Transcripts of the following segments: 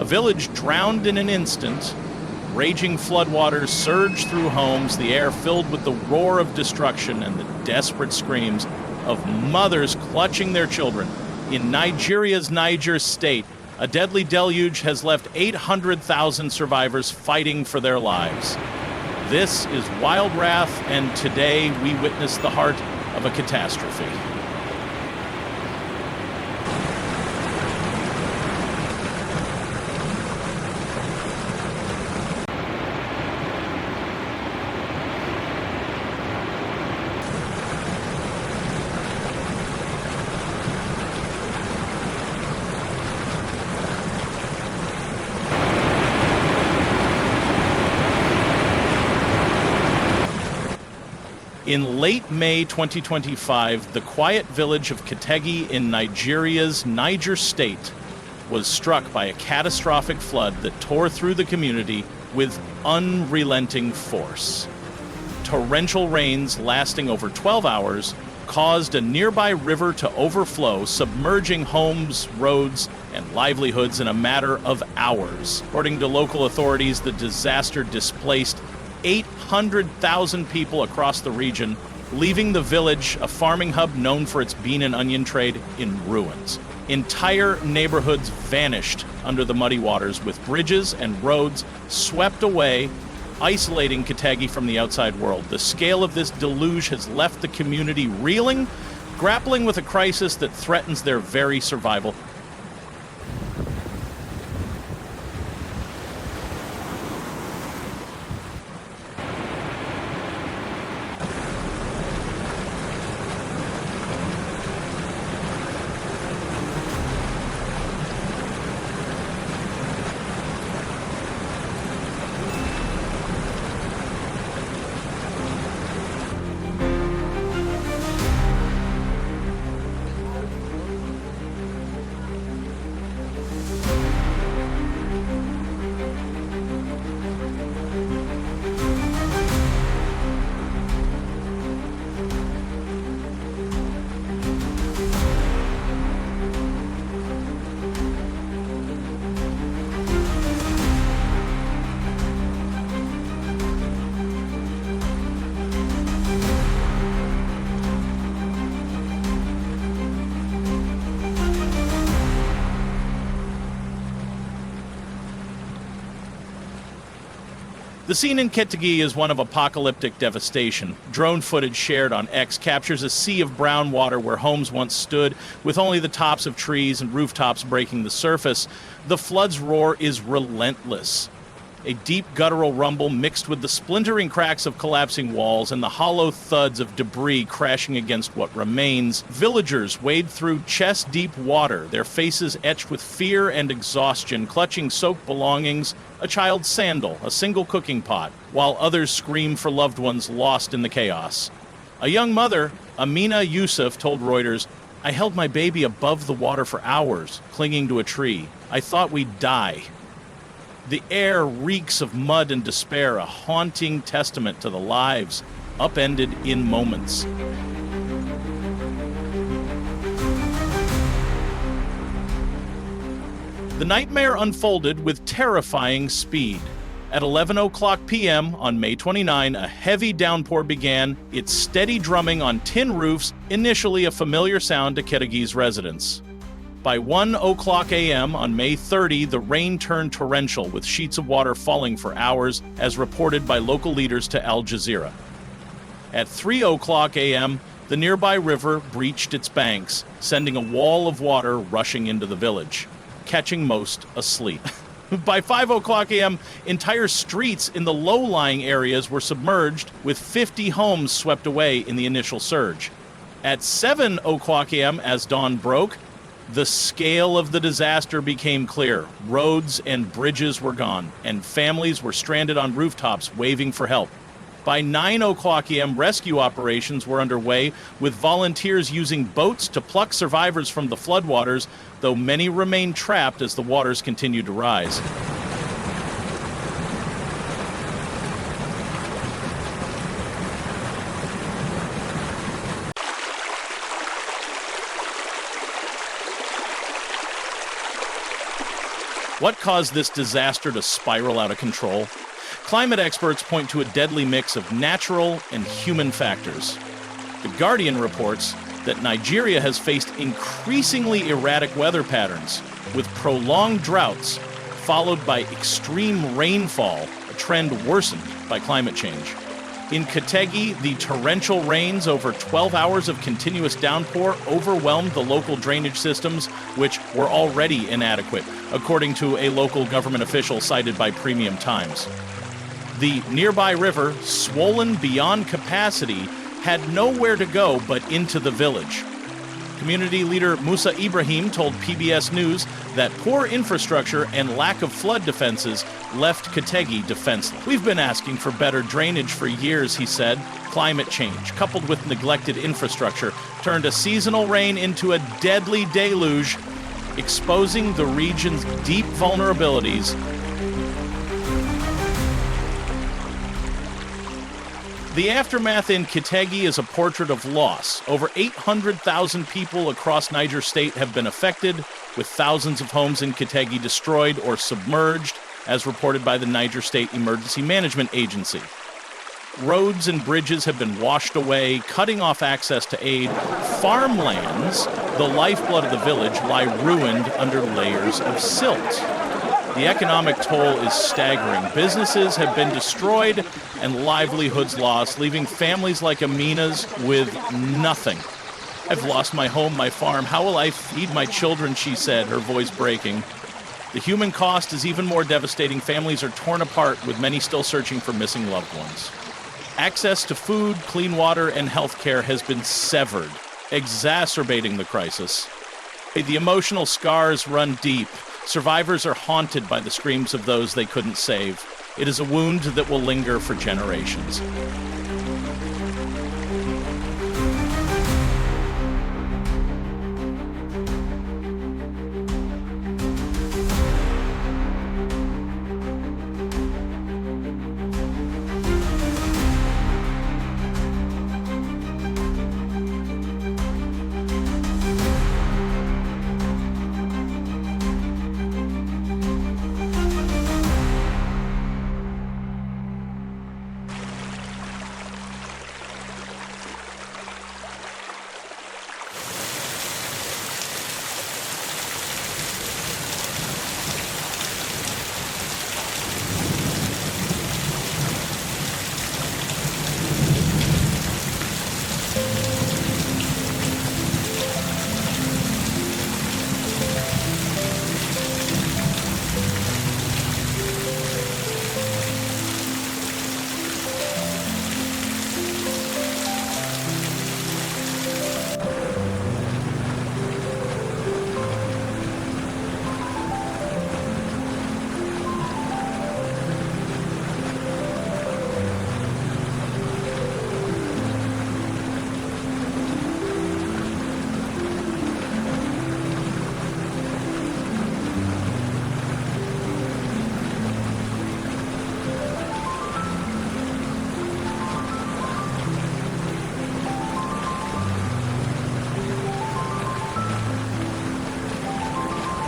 A village drowned in an instant. Raging floodwaters surged through homes, the air filled with the roar of destruction and the desperate screams of mothers clutching their children. In Nigeria's Niger State, a deadly deluge has left 800,000 survivors fighting for their lives. This is Wild Wrath, and today we witness the heart of a catastrophe. In late May 2025, the quiet village of Ketegi in Nigeria's Niger State was struck by a catastrophic flood that tore through the community with unrelenting force. Torrential rains lasting over 12 hours caused a nearby river to overflow, submerging homes, roads, and livelihoods in a matter of hours. According to local authorities, the disaster displaced 800,000 people across the region, leaving the village, a farming hub known for its bean and onion trade, in ruins. Entire neighborhoods vanished under the muddy waters, with bridges and roads swept away, isolating Ketegi from the outside world. The scale of this deluge has left the community reeling, grappling with a crisis that threatens their very survival. The scene in Ketegi is one of apocalyptic devastation. Drone footage shared on X captures a sea of brown water where homes once stood, with only the tops of trees and rooftops breaking the surface. The flood's roar is relentless. A deep guttural rumble mixed with the splintering cracks of collapsing walls and the hollow thuds of debris crashing against what remains. Villagers wade through chest-deep water, their faces etched with fear and exhaustion, clutching soaked belongings, a child's sandal, a single cooking pot, while others scream for loved ones lost in the chaos. A young mother, Amina Yusuf, told Reuters, "I held my baby above the water for hours, clinging to a tree. I thought we'd die." The air reeks of mud and despair, a haunting testament to the lives upended in moments. The nightmare unfolded with terrifying speed. At 11:00 p.m. on May 29, a heavy downpour began, its steady drumming on tin roofs, initially a familiar sound to Ketegi's residents. By 1:00 a.m. on May 30, the rain turned torrential, with sheets of water falling for hours, as reported by local leaders to Al Jazeera. At 3:00 a.m., the nearby river breached its banks, sending a wall of water rushing into the village, catching most asleep. By 5:00 a.m., entire streets in the low-lying areas were submerged, with 50 homes swept away in the initial surge. At 7:00 a.m., as dawn broke, the scale of the disaster became clear. Roads and bridges were gone, and families were stranded on rooftops waving for help. By 9:00 a.m., rescue operations were underway, with volunteers using boats to pluck survivors from the floodwaters, though many remained trapped as the waters continued to rise. What caused this disaster to spiral out of control? Climate experts point to a deadly mix of natural and human factors. The Guardian reports that Nigeria has faced increasingly erratic weather patterns, with prolonged droughts followed by extreme rainfall, a trend worsened by climate change. In Ketegi, the torrential rains over 12 hours of continuous downpour overwhelmed the local drainage systems, which were already inadequate, according to a local government official cited by Premium Times. The nearby river, swollen beyond capacity, had nowhere to go but into the village. Community leader Musa Ibrahim told PBS News that poor infrastructure and lack of flood defenses left Ketegi defenseless. We've been asking for better drainage for years, he said. Climate change, coupled with neglected infrastructure, turned a seasonal rain into a deadly deluge, exposing the region's deep vulnerabilities. The aftermath in Ketegi is a portrait of loss. Over 800,000 people across Niger State have been affected, with thousands of homes in Ketegi destroyed or submerged, as reported by the Niger State Emergency Management Agency. Roads and bridges have been washed away, cutting off access to aid. Farmlands, the lifeblood of the village, lie ruined under layers of silt. The economic toll is staggering. Businesses have been destroyed and livelihoods lost, leaving families like Amina's with nothing. I've lost my home, my farm. How will I feed my children, she said, her voice breaking. The human cost is even more devastating. Families are torn apart, with many still searching for missing loved ones. Access to food, clean water, and health care has been severed, exacerbating the crisis. The emotional scars run deep. Survivors are haunted by the screams of those they couldn't save. It is a wound that will linger for generations.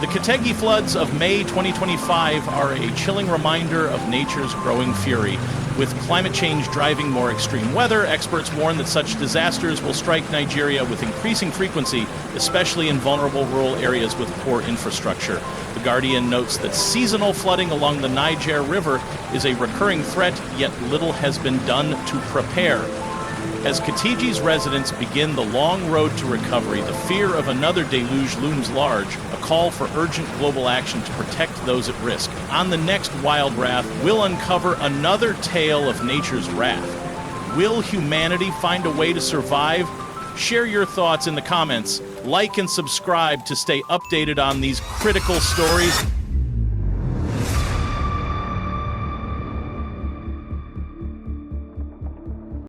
The Ketegi floods of May 2025 are a chilling reminder of nature's growing fury. With climate change driving more extreme weather, experts warn that such disasters will strike Nigeria with increasing frequency, especially in vulnerable rural areas with poor infrastructure. The Guardian notes that seasonal flooding along the Niger River is a recurring threat, yet little has been done to prepare. As Ketegi's residents begin the long road to recovery, the fear of another deluge looms large, a call for urgent global action to protect those at risk. On the next Wild Wrath, we'll uncover another tale of nature's wrath. Will humanity find a way to survive? Share your thoughts in the comments. Like and subscribe to stay updated on these critical stories.